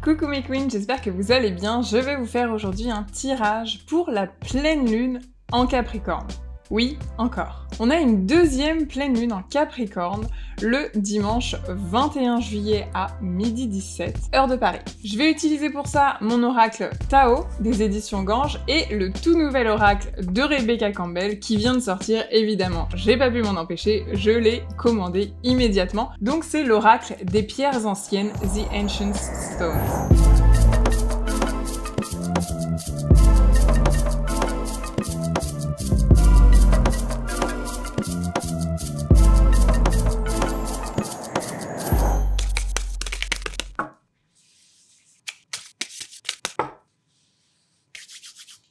Coucou mes queens, j'espère que vous allez bien. Je vais vous faire aujourd'hui un tirage pour la pleine lune en Capricorne. Oui, encore. On a une deuxième pleine lune en Capricorne le dimanche 21 juillet à 12h17, heure de Paris. Je vais utiliser pour ça mon oracle Tao des éditions Gange et le tout nouvel oracle de Rebecca Campbell qui vient de sortir, évidemment. J'ai pas pu m'en empêcher, je l'ai commandé immédiatement. Donc c'est l'oracle des pierres anciennes, The Ancient Stones.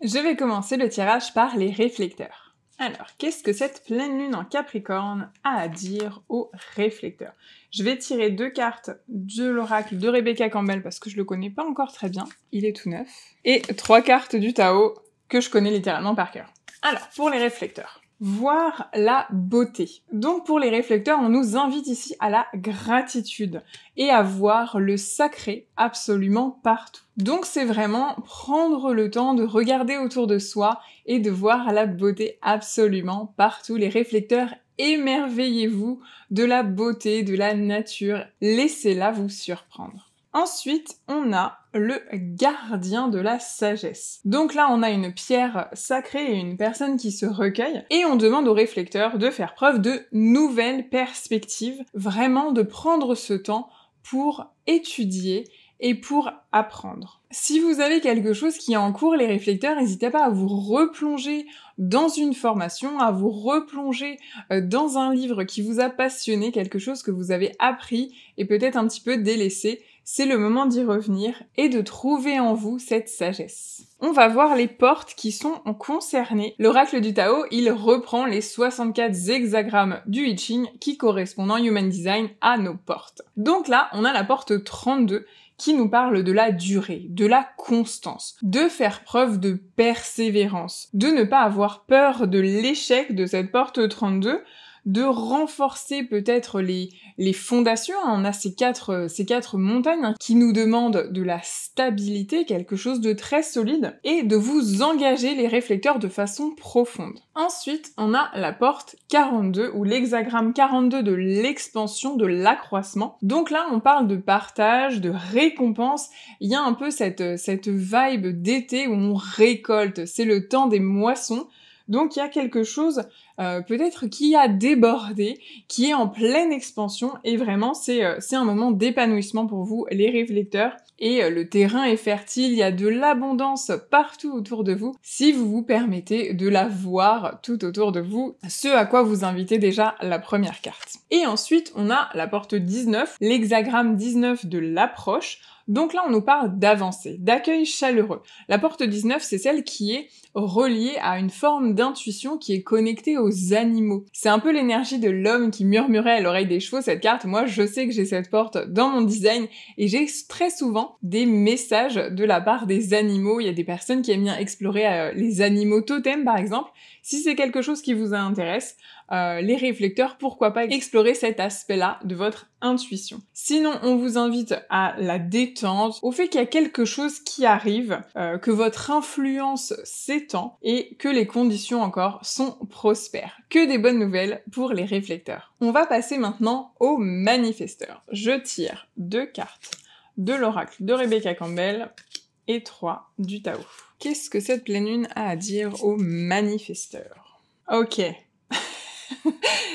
Je vais commencer le tirage par les réflecteurs. Alors, qu'est-ce que cette pleine lune en Capricorne a à dire aux réflecteurs? Je vais tirer 2 cartes de l'oracle de Rebecca Campbell parce que je le connais pas encore très bien, il est tout neuf, et 3 cartes du Tao que je connais littéralement par cœur. Alors, pour les réflecteurs. Voir la beauté. Donc pour les réflecteurs, on nous invite ici à la gratitude et à voir le sacré absolument partout. Donc c'est vraiment prendre le temps de regarder autour de soi et de voir la beauté absolument partout. Les réflecteurs, émerveillez-vous de la beauté, de la nature, laissez-la vous surprendre. Ensuite, on a le gardien de la sagesse. Donc là, on a une pierre sacrée et une personne qui se recueille, et on demande aux réflecteurs de faire preuve de nouvelles perspectives, vraiment de prendre ce temps pour étudier et pour apprendre. Si vous avez quelque chose qui est en cours, les réflecteurs, n'hésitez pas à vous replonger dans une formation, à vous replonger dans un livre qui vous a passionné, quelque chose que vous avez appris et peut-être un petit peu délaissé. C'est le moment d'y revenir et de trouver en vous cette sagesse. On va voir les portes qui sont concernées. L'oracle du Tao, il reprend les 64 hexagrammes du I Ching qui correspondent en Human Design à nos portes. Donc là, on a la porte 32 qui nous parle de la durée, de la constance, de faire preuve de persévérance, de ne pas avoir peur de l'échec de cette porte 32, de renforcer peut-être les fondations. On a ces quatre montagnes qui nous demandent de la stabilité, quelque chose de très solide, et de vous engager les réflecteurs de façon profonde. Ensuite, on a la porte 42, ou l'hexagramme 42 de l'expansion, de l'accroissement. Donc là, on parle de partage, de récompense. Il y a un peu cette vibe d'été où on récolte, c'est le temps des moissons. Donc il y a quelque chose peut-être qui a débordé, qui est en pleine expansion, et vraiment c'est un moment d'épanouissement pour vous, les réflecteurs, et le terrain est fertile, il y a de l'abondance partout autour de vous, si vous vous permettez de la voir tout autour de vous, ce à quoi vous invitez déjà la première carte. Et ensuite on a la porte 19, l'hexagramme 19 de l'approche. Donc là, on nous parle d'avancée, d'accueil chaleureux. La porte 19, c'est celle qui est reliée à une forme d'intuition qui est connectée aux animaux. C'est un peu l'énergie de l'homme qui murmurait à l'oreille des chevaux, cette carte. Moi, je sais que j'ai cette porte dans mon design et j'ai très souvent des messages de la part des animaux. Il y a des personnes qui aiment bien explorer les animaux totems, par exemple. Si c'est quelque chose qui vous intéresse, les réflecteurs, pourquoi pas explorer cet aspect-là de votre intuition. Sinon, on vous invite à la détente, au fait qu'il y a quelque chose qui arrive, que votre influence s'étend et que les conditions encore sont prospères. Que des bonnes nouvelles pour les réflecteurs. On va passer maintenant aux manifesteurs. Je tire 2 cartes de l'oracle de Rebecca Campbell et 3 du Tao. Qu'est-ce que cette pleine lune a à dire aux manifesteurs? Ok.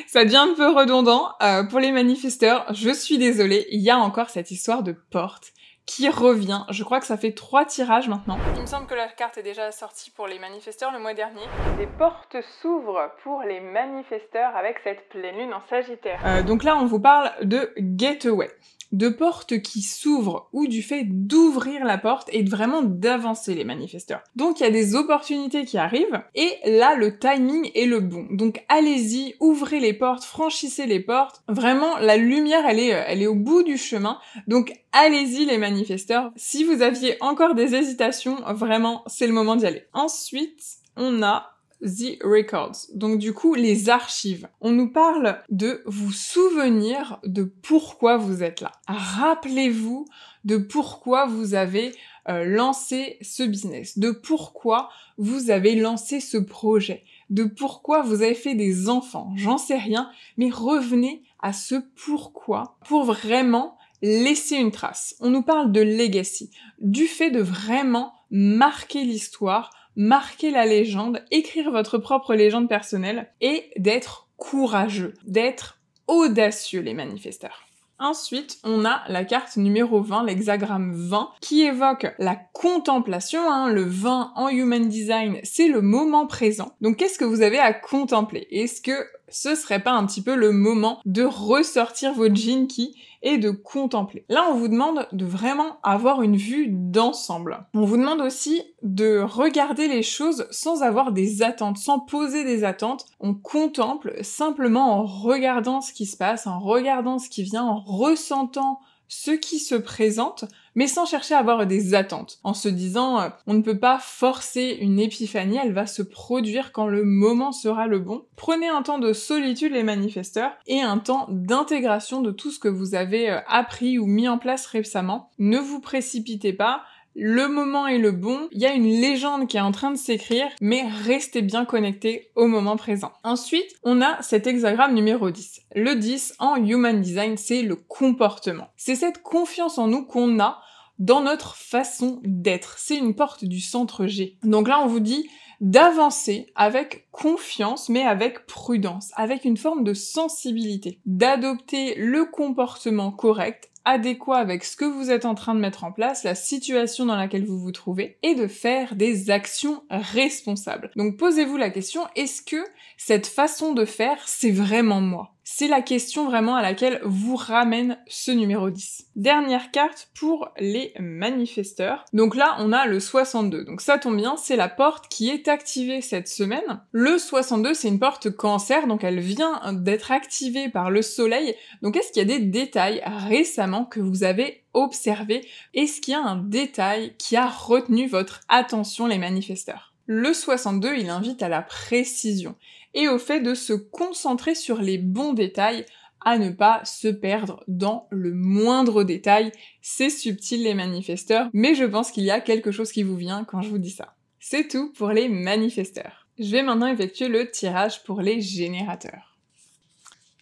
Ça devient un peu redondant. Pour les manifesteurs, je suis désolée, il y a encore cette histoire de porte qui revient. Je crois que ça fait 3 tirages maintenant. Il me semble que la carte est déjà sortie pour les manifesteurs le mois dernier. Des portes s'ouvrent pour les manifesteurs avec cette pleine lune en Sagittaire. Donc là, on vous parle de getaway, de portes qui s'ouvrent ou du fait d'ouvrir la porte et vraiment d'avancer les manifesteurs. Donc il y a des opportunités qui arrivent et là le timing est le bon. Donc allez-y, ouvrez les portes, franchissez les portes. Vraiment la lumière elle est au bout du chemin. Donc allez-y les manifesteurs. Si vous aviez encore des hésitations, vraiment c'est le moment d'y aller. Ensuite, on a The Records. Donc du coup, les archives. On nous parle de vous souvenir de pourquoi vous êtes là. Rappelez-vous de pourquoi vous avez lancé ce business, de pourquoi vous avez lancé ce projet, de pourquoi vous avez fait des enfants, j'en sais rien, mais revenez à ce pourquoi pour vraiment laisser une trace. On nous parle de legacy, du fait de vraiment marquer l'histoire, marquer la légende, écrire votre propre légende personnelle et d'être courageux, d'être audacieux les manifesteurs. Ensuite, on a la carte numéro 20, l'hexagramme 20, qui évoque la contemplation. Le 20 en Human Design, c'est le moment présent. Donc qu'est-ce que vous avez à contempler? Est-ce que ce serait pas un petit peu le moment de ressortir votre Gene Key et de contempler? Là, on vous demande de vraiment avoir une vue d'ensemble. On vous demande aussi de regarder les choses sans avoir des attentes, sans poser des attentes. On contemple simplement en regardant ce qui se passe, en regardant ce qui vient, en ressentant ce qui se présente, mais sans chercher à avoir des attentes, en se disant on ne peut pas forcer une épiphanie, elle va se produire quand le moment sera le bon. Prenez un temps de solitude les manifesteurs et un temps d'intégration de tout ce que vous avez appris ou mis en place récemment. Ne vous précipitez pas. Le moment est le bon, il y a une légende qui est en train de s'écrire, mais restez bien connectés au moment présent. Ensuite, on a cet hexagramme numéro 10. Le 10 en Human Design, c'est le comportement. C'est cette confiance en nous qu'on a dans notre façon d'être. C'est une porte du centre G. Donc là, on vous dit d'avancer avec confiance, mais avec prudence, avec une forme de sensibilité, d'adopter le comportement correct, adéquat avec ce que vous êtes en train de mettre en place, la situation dans laquelle vous vous trouvez, et de faire des actions responsables. Donc posez-vous la question, est-ce que cette façon de faire, c'est vraiment moi? C'est la question vraiment à laquelle vous ramène ce numéro 10. Dernière carte pour les manifesteurs. Donc là, on a le 62. Donc ça tombe bien, c'est la porte qui est activée cette semaine. Le 62, c'est une porte cancer, donc elle vient d'être activée par le soleil. Donc est-ce qu'il y a des détails récemment que vous avez observés? Est-ce qu'il y a un détail qui a retenu votre attention, les manifesteurs? Le 62, il invite à la précision et au fait de se concentrer sur les bons détails, à ne pas se perdre dans le moindre détail. C'est subtil les manifesteurs, mais je pense qu'il y a quelque chose qui vous vient quand je vous dis ça. C'est tout pour les manifesteurs. Je vais maintenant effectuer le tirage pour les générateurs.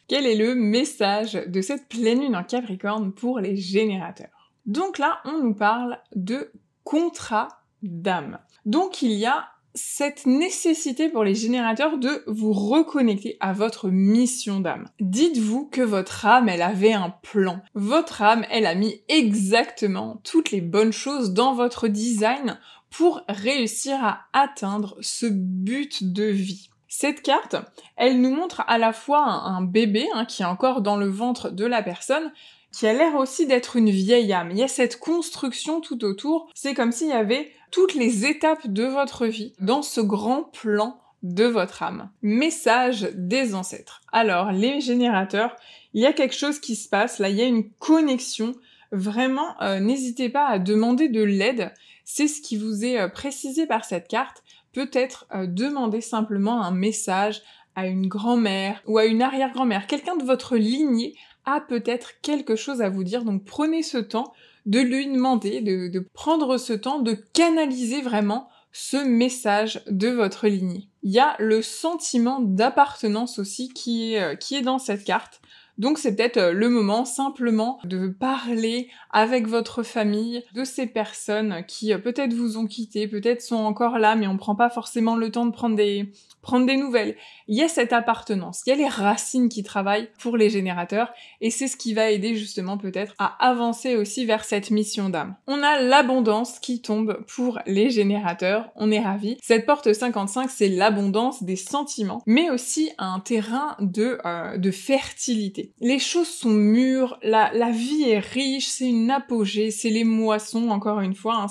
Quel est le message de cette pleine lune en Capricorne pour les générateurs? Donc là, on nous parle de contrat d'âme. Donc il y a cette nécessité pour les générateurs de vous reconnecter à votre mission d'âme. Dites-vous que votre âme, elle avait un plan. Votre âme, elle a mis exactement toutes les bonnes choses dans votre design pour réussir à atteindre ce but de vie. Cette carte, elle nous montre à la fois un bébé qui est encore dans le ventre de la personne, qui a l'air aussi d'être une vieille âme. Il y a cette construction tout autour, c'est comme s'il y avait toutes les étapes de votre vie dans ce grand plan de votre âme. Message des ancêtres. Alors, les générateurs, il y a quelque chose qui se passe, là, il y a une connexion. Vraiment, n'hésitez pas à demander de l'aide. C'est ce qui vous est précisé par cette carte. Peut-être demander simplement un message à une grand-mère ou à une arrière-grand-mère, quelqu'un de votre lignée a peut-être quelque chose à vous dire, donc prenez ce temps de lui demander, de prendre ce temps de canaliser vraiment ce message de votre lignée. Il y a le sentiment d'appartenance aussi qui est dans cette carte. Donc c'est peut-être le moment simplement de parler avec votre famille de ces personnes qui peut-être vous ont quitté, peut-être sont encore là, mais on prend pas forcément le temps de prendre des nouvelles. Il y a cette appartenance, il y a les racines qui travaillent pour les générateurs, et c'est ce qui va aider justement peut-être à avancer aussi vers cette mission d'âme. On a l'abondance qui tombe pour les générateurs, on est ravis. Cette porte 55, c'est l'abondance des sentiments, mais aussi un terrain de fertilité. Les choses sont mûres, la vie est riche, c'est une apogée, c'est les moissons, encore une fois,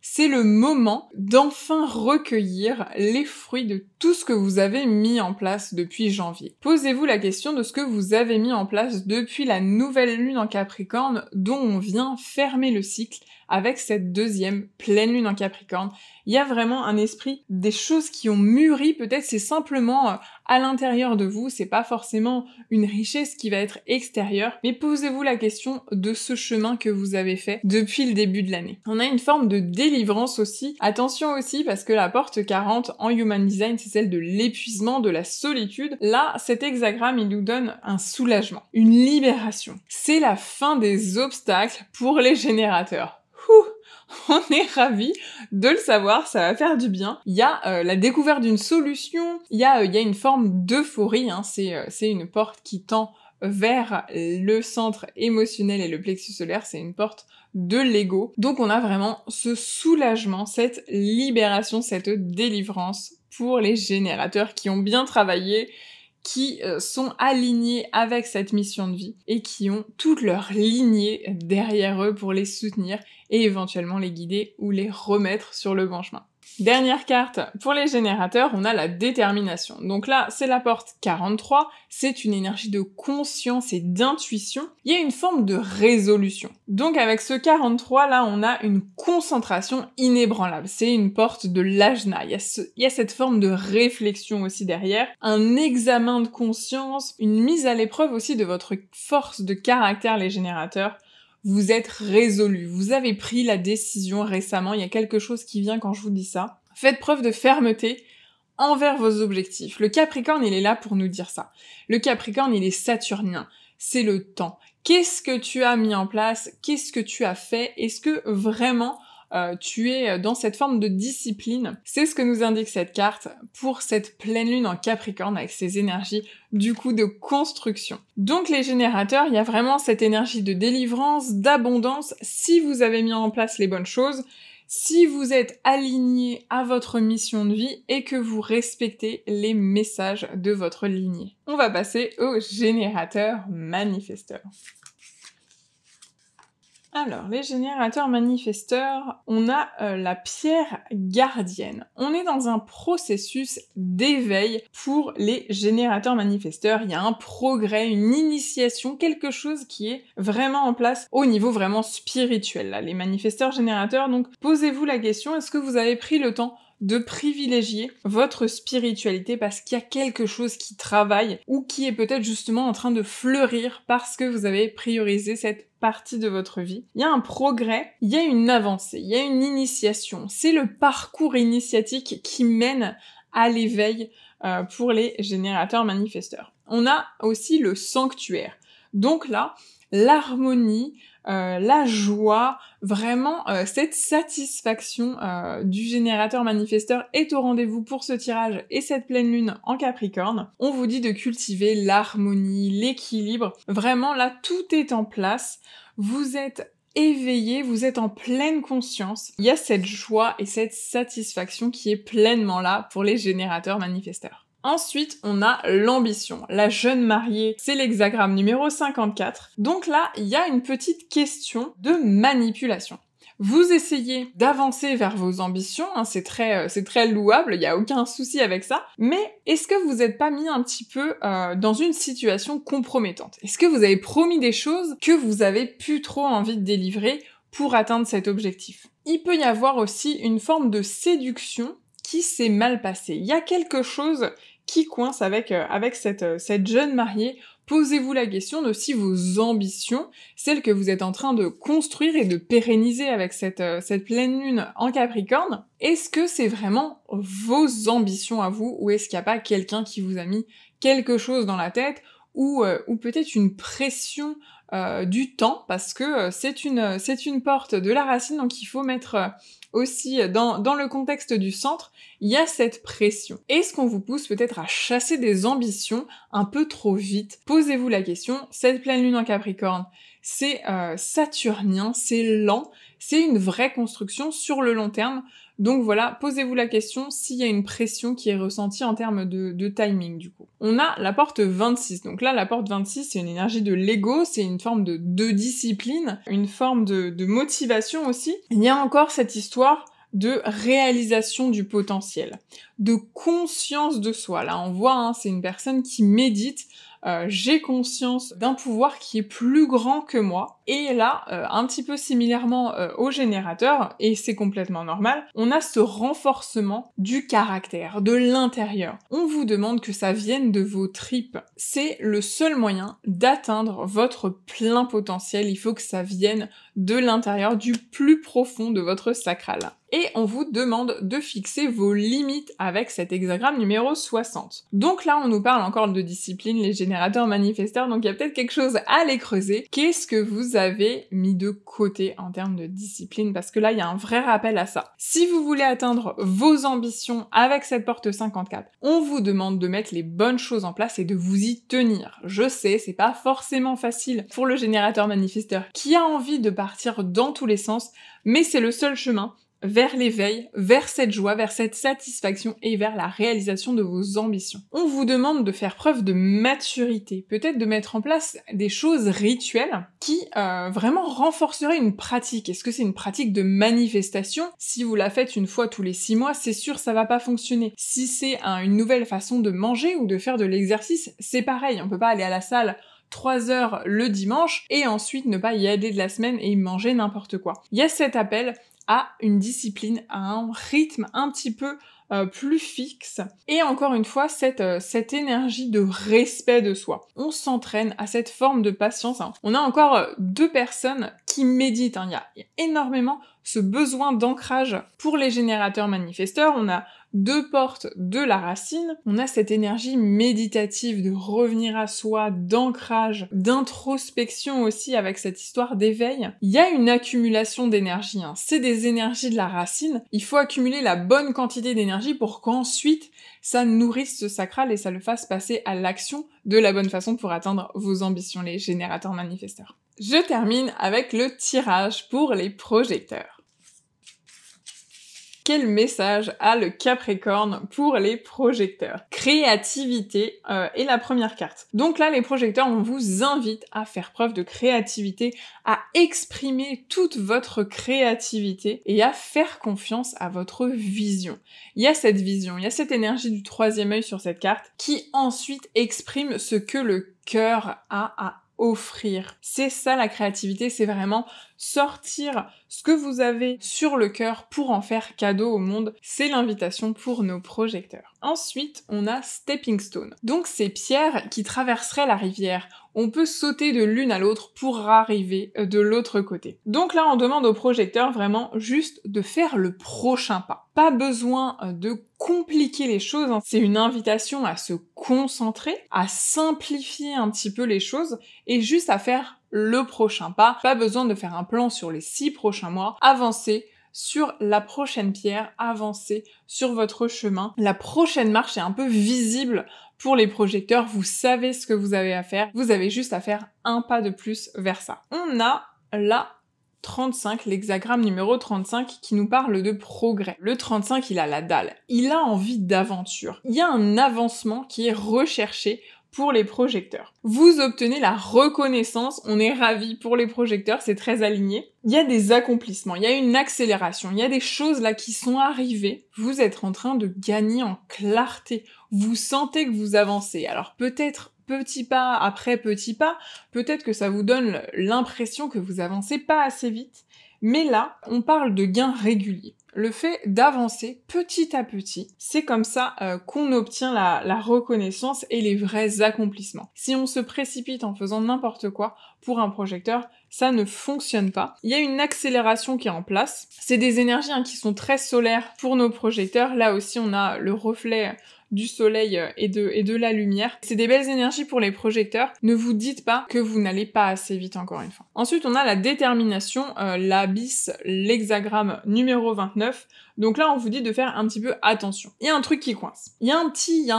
c'est le moment d'enfin recueillir les fruits de tout ce que vous avez mis en place depuis janvier. Posez-vous la question de ce que vous avez mis en place depuis la nouvelle lune en Capricorne dont on vient fermer le cycle avec cette deuxième pleine lune en Capricorne. Il y a vraiment un esprit, des choses qui ont mûri, peut-être c'est simplement à l'intérieur de vous, c'est pas forcément une richesse qui va être extérieure, mais posez-vous la question de ce chemin que vous avez fait depuis le début de l'année. On a une forme de délivrance aussi. Attention aussi parce que la porte 40 en Human Design, c'est celle de l'épuisement, de la solitude. Là, cet hexagramme, il nous donne un soulagement, une libération. C'est la fin des obstacles pour les générateurs. On est ravis de le savoir, ça va faire du bien. Il y a la découverte d'une solution, il y a une forme d'euphorie, hein. C'est une porte qui tend vers le centre émotionnel et le plexus solaire, c'est une porte de l'ego. Donc on a vraiment ce soulagement, cette libération, cette délivrance pour les générateurs qui ont bien travaillé, qui sont alignés avec cette mission de vie et qui ont toute leur lignée derrière eux pour les soutenir et éventuellement les guider ou les remettre sur le bon chemin. Dernière carte, pour les générateurs, on a la détermination. Donc là, c'est la porte 43, c'est une énergie de conscience et d'intuition. Il y a une forme de résolution. Donc avec ce 43, là, on a une concentration inébranlable. C'est une porte de l'ajna. Il y a cette forme de réflexion aussi derrière, un examen de conscience, une mise à l'épreuve aussi de votre force de caractère, les générateurs. Vous êtes résolu, vous avez pris la décision récemment, il y a quelque chose qui vient quand je vous dis ça. Faites preuve de fermeté envers vos objectifs. Le Capricorne, il est là pour nous dire ça. Le Capricorne, il est saturnien, c'est le temps. Qu'est-ce que tu as mis en place? Qu'est-ce que tu as fait? Est-ce que vraiment tu es dans cette forme de discipline? C'est ce que nous indique cette carte pour cette pleine lune en Capricorne avec ses énergies du coup de construction. Donc les générateurs, il y a vraiment cette énergie de délivrance, d'abondance, si vous avez mis en place les bonnes choses, si vous êtes aligné à votre mission de vie et que vous respectez les messages de votre lignée. On va passer aux générateurs manifesteurs. Alors, les générateurs manifesteurs, on a la pierre gardienne. On est dans un processus d'éveil pour les générateurs manifesteurs. Il y a un progrès, une initiation, quelque chose qui est vraiment en place au niveau vraiment spirituel. Là, les manifesteurs générateurs, donc posez-vous la question, est-ce que vous avez pris le temps de privilégier votre spiritualité parce qu'il y a quelque chose qui travaille ou qui est peut-être justement en train de fleurir parce que vous avez priorisé cette partie de votre vie. Il y a un progrès, il y a une avancée, il y a une initiation. C'est le parcours initiatique qui mène à l'éveil pour les générateurs manifesteurs. On a aussi le sanctuaire. Donc là, l'harmonie, la joie, vraiment cette satisfaction du générateur manifesteur est au rendez-vous pour ce tirage et cette pleine lune en Capricorne. On vous dit de cultiver l'harmonie, l'équilibre. Vraiment là, tout est en place. Vous êtes éveillé, vous êtes en pleine conscience. Il y a cette joie et cette satisfaction qui est pleinement là pour les générateurs manifesteurs. Ensuite, on a l'ambition. La jeune mariée, c'est l'hexagramme numéro 54. Donc là, il y a une petite question de manipulation. Vous essayez d'avancer vers vos ambitions, hein, c'est très louable, il n'y a aucun souci avec ça, mais est-ce que vous n'êtes pas mis un petit peu dans une situation compromettante? Est-ce que vous avez promis des choses que vous avez plus trop envie de délivrer pour atteindre cet objectif? Il peut y avoir aussi une forme de séduction qui s'est mal passée. Il y a quelque chose qui coince avec cette jeune mariée. Posez-vous la question de si vos ambitions, celles que vous êtes en train de construire et de pérenniser avec cette pleine lune en Capricorne, est-ce que c'est vraiment vos ambitions à vous ou est-ce qu'il n'y a pas quelqu'un qui vous a mis quelque chose dans la tête ou peut-être une pression du temps parce que c'est une porte de la racine, donc il faut mettre aussi dans le contexte du centre, il y a cette pression. Est-ce qu'on vous pousse peut-être à chasser des ambitions un peu trop vite? Posez-vous la question, cette pleine lune en Capricorne, c'est saturnien, c'est lent, c'est une vraie construction sur le long terme. Donc voilà, posez-vous la question s'il y a une pression qui est ressentie en termes de timing du coup. On a la porte 26. Donc là, la porte 26, c'est une énergie de l'ego, c'est une forme de discipline, une forme de motivation aussi. Il y a encore cette histoire de réalisation du potentiel, de conscience de soi. Là, on voit, hein, c'est une personne qui médite j'ai conscience d'un pouvoir qui est plus grand que moi. Et là, un petit peu similairement au générateur, et c'est complètement normal, on a ce renforcement du caractère, de l'intérieur. On vous demande que ça vienne de vos tripes. C'est le seul moyen d'atteindre votre plein potentiel. Il faut que ça vienne de l'intérieur, du plus profond de votre sacral. Et on vous demande de fixer vos limites avec cet hexagramme numéro 60. Donc là, on nous parle encore de discipline, les générateurs manifesteurs, donc il y a peut-être quelque chose à aller creuser. Qu'est-ce que vous avez mis de côté en termes de discipline? Parce que là, il y a un vrai rappel à ça. Si vous voulez atteindre vos ambitions avec cette porte 54, on vous demande de mettre les bonnes choses en place et de vous y tenir. Je sais, c'est pas forcément facile pour le générateur manifesteur qui a envie de partir dans tous les sens, mais c'est le seul chemin vers l'éveil, vers cette joie, vers cette satisfaction et vers la réalisation de vos ambitions. On vous demande de faire preuve de maturité, peut-être de mettre en place des choses rituelles qui vraiment renforceraient une pratique. Est-ce que c'est une pratique de manifestation? Si vous la faites une fois tous les 6 mois, c'est sûr ça va pas fonctionner. Si c'est une nouvelle façon de manger ou de faire de l'exercice, c'est pareil, on peut pas aller à la salle 3 heures le dimanche et ensuite ne pas y aller de la semaine et y manger n'importe quoi. Il y a cet appel à une discipline, à un rythme un petit peu plus fixe. Et encore une fois, cette énergie de respect de soi. On s'entraîne à cette forme de patience. On a encore 2 personnes qui méditent. Il y a énormément ce besoin d'ancrage pour les générateurs manifesteurs. On a 2 portes de la racine. On a cette énergie méditative de revenir à soi, d'ancrage, d'introspection aussi avec cette histoire d'éveil. Il y a une accumulation d'énergie. C'est des énergies de la racine. Il faut accumuler la bonne quantité d'énergie pour qu'ensuite ça nourrisse ce sacral et ça le fasse passer à l'action de la bonne façon pour atteindre vos ambitions, les générateurs manifesteurs. Je termine avec le tirage pour les projecteurs. Quel message a le Capricorne pour les projecteurs? Créativité est la première carte. Donc là, les projecteurs, on vous invite à faire preuve de créativité, à exprimer toute votre créativité et à faire confiance à votre vision. Il y a cette vision, il y a cette énergie du 3e œil sur cette carte qui ensuite exprime ce que le cœur a à offrir. C'est ça la créativité, c'est vraiment sortir ce que vous avez sur le cœur pour en faire cadeau au monde. C'est l'invitation pour nos projecteurs. Ensuite, on a Stepping Stone. Donc ces pierres qui traverseraient la rivière. On peut sauter de l'une à l'autre pour arriver de l'autre côté. Donc là, on demande aux projecteurs vraiment juste de faire le prochain pas. Pas besoin de compliquer les choses, c'est une invitation à se concentrer, à simplifier un petit peu les choses et juste à faire le prochain pas. Pas besoin de faire un plan sur les 6 prochains mois. Avancez sur la prochaine pierre, avancez sur votre chemin. La prochaine marche est un peu visible pour les projecteurs, vous savez ce que vous avez à faire, vous avez juste à faire un pas de plus vers ça. On a la 35, l'hexagramme numéro 35 qui nous parle de progrès. Le 35, il a la dalle, il a envie d'aventure. Il y a un avancement qui est recherché pour les projecteurs. Vous obtenez la reconnaissance, on est ravis pour les projecteurs, c'est très aligné. Il y a des accomplissements, il y a une accélération, il y a des choses là qui sont arrivées. Vous êtes en train de gagner en clarté, vous sentez que vous avancez. Alors peut-être petit pas après petit pas, peut-être que ça vous donne l'impression que vous avancez pas assez vite, mais là, on parle de gains réguliers. Le fait d'avancer petit à petit, c'est comme ça qu'on obtient la reconnaissance et les vrais accomplissements. Si on se précipite en faisant n'importe quoi pour un projecteur, ça ne fonctionne pas. Il y a une accélération qui est en place. C'est des énergies qui sont très solaires pour nos projecteurs. Là aussi, on a le reflet du soleil et de la lumière. C'est des belles énergies pour les projecteurs. Ne vous dites pas que vous n'allez pas assez vite encore une fois. Ensuite, on a la détermination, l'abysse, l'hexagramme numéro 29. Donc là, on vous dit de faire un petit peu attention. Il y a un truc qui coince. Il y a un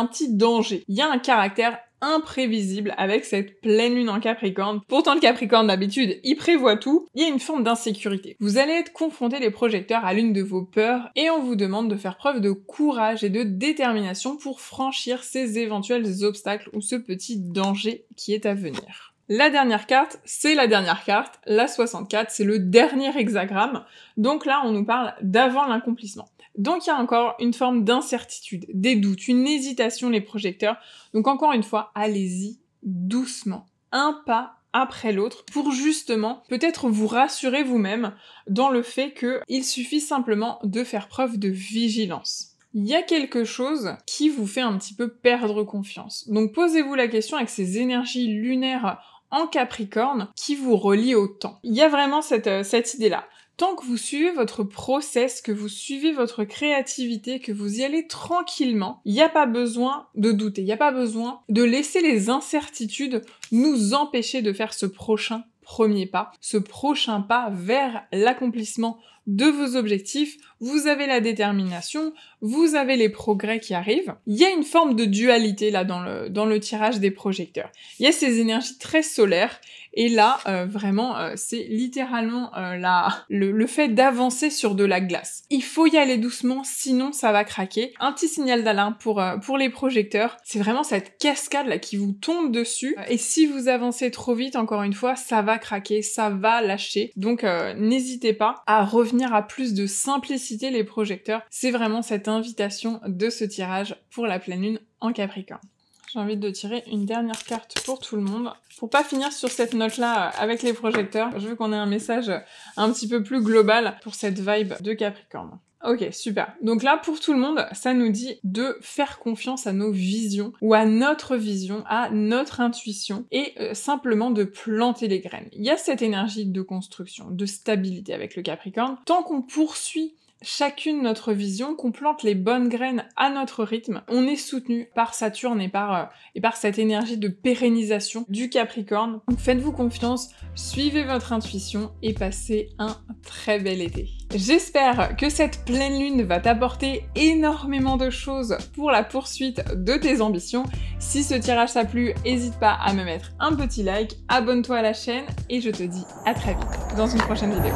petit danger. Il y a un caractère imprévisible avec cette pleine lune en Capricorne. Pourtant, le Capricorne, d'habitude, il prévoit tout. Il y a une forme d'insécurité. Vous allez être confrontés, les projecteurs, à l'une de vos peurs et on vous demande de faire preuve de courage et de détermination pour franchir ces éventuels obstacles ou ce petit danger qui est à venir. La dernière carte, c'est la dernière carte, la 64, c'est le dernier hexagramme. Donc là, on nous parle d'avant l'accomplissement. Donc il y a encore une forme d'incertitude, des doutes, une hésitation les projecteurs. Donc encore une fois, allez-y doucement, un pas après l'autre, pour justement peut-être vous rassurer vous-même dans le fait qu'il suffit simplement de faire preuve de vigilance. Il y a quelque chose qui vous fait un petit peu perdre confiance. Donc posez-vous la question avec ces énergies lunaires en Capricorne qui vous relient au temps. Il y a vraiment cette idée-là. Tant que vous suivez votre process, que vous suivez votre créativité, que vous y allez tranquillement, il n'y a pas besoin de douter, il n'y a pas besoin de laisser les incertitudes nous empêcher de faire ce prochain premier pas, ce prochain pas vers l'accomplissement de vos objectifs. Vous avez la détermination, vous avez les progrès qui arrivent. Il y a une forme de dualité là dans le tirage des projecteurs. Il y a ces énergies très solaires et là, vraiment, c'est littéralement le fait d'avancer sur de la glace. Il faut y aller doucement, sinon ça va craquer. Un petit signal d'alarme pour les projecteurs. C'est vraiment cette cascade là qui vous tombe dessus. Et si vous avancez trop vite, encore une fois, ça va craquer, ça va lâcher. Donc n'hésitez pas à revenir à plus de simplicité les projecteurs. C'est vraiment cette invitation de ce tirage pour la pleine lune en Capricorne. J'ai envie de tirer une dernière carte pour tout le monde. Pour pas finir sur cette note-là avec les projecteurs, je veux qu'on ait un message un petit peu plus global pour cette vibe de Capricorne. Ok, super. Donc là, pour tout le monde, ça nous dit de faire confiance à nos visions, ou à notre vision, à notre intuition, et simplement de planter les graines. Il y a cette énergie de construction, de stabilité avec le Capricorne. Tant qu'on poursuit chacune notre vision, qu'on plante les bonnes graines à notre rythme, on est soutenu par Saturne et par cette énergie de pérennisation du Capricorne. Donc faites-vous confiance, suivez votre intuition et passez un très bel été. J'espère que cette pleine lune va t'apporter énormément de choses pour la poursuite de tes ambitions. Si ce tirage t'a plu, n'hésite pas à me mettre un petit like, abonne-toi à la chaîne et je te dis à très vite dans une prochaine vidéo.